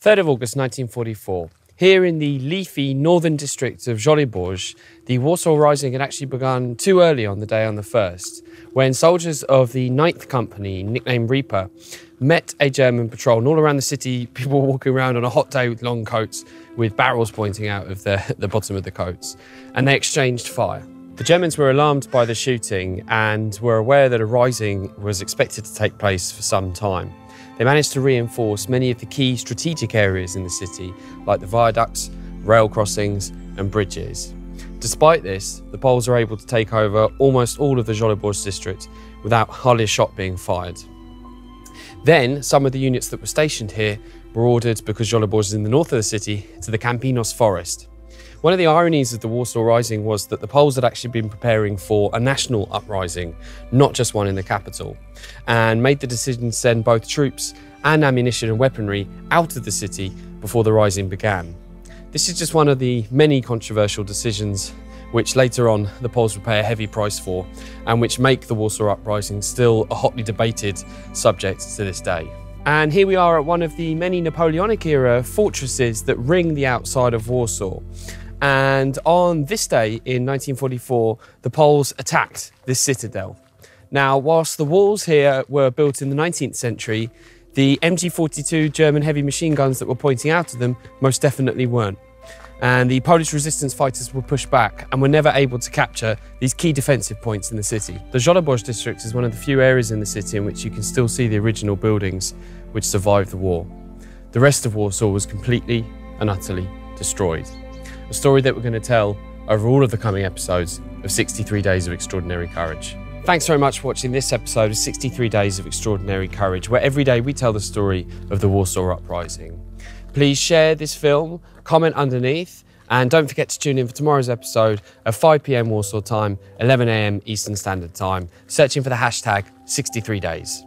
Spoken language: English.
3rd of August 1944. Here in the leafy northern district of Żoliborz, the Warsaw Uprising had actually begun too early on the day on the 1st, when soldiers of the 9th Company, nicknamed Reaper, met a German patrol. And all around the city, people were walking around on a hot day with long coats, with barrels pointing out of the bottom of the coats, and they exchanged fire. The Germans were alarmed by the shooting and were aware that a rising was expected to take place for some time. They managed to reinforce many of the key strategic areas in the city, like the viaducts, rail crossings and bridges. Despite this, the Poles were able to take over almost all of the Żoliborz district without hardly a shot being fired. Then, some of the units that were stationed here were ordered, because Żoliborz is in the north of the city, to the Campinos forest. One of the ironies of the Warsaw Uprising was that the Poles had actually been preparing for a national uprising, not just one in the capital, and made the decision to send both troops and ammunition and weaponry out of the city before the rising began. This is just one of the many controversial decisions which later on the Poles would pay a heavy price for, and which make the Warsaw Uprising still a hotly debated subject to this day. And here we are at one of the many Napoleonic-era fortresses that ring the outside of Warsaw. And on this day in 1944, the Poles attacked this citadel. Now, whilst the walls here were built in the 19th century, the MG42 German heavy machine guns that were pointing out at them most definitely weren't. And the Polish resistance fighters were pushed back and were never able to capture these key defensive points in the city. The Żoliborz district is one of the few areas in the city in which you can still see the original buildings which survived the war. The rest of Warsaw was completely and utterly destroyed. A story that we're going to tell over all of the coming episodes of 63 Days of Extraordinary Courage. Thanks very much for watching this episode of 63 Days of Extraordinary Courage, where every day we tell the story of the Warsaw Uprising. Please share this film, comment underneath, and don't forget to tune in for tomorrow's episode at 5 PM Warsaw time, 11 AM Eastern Standard Time, searching for the hashtag 63 Days.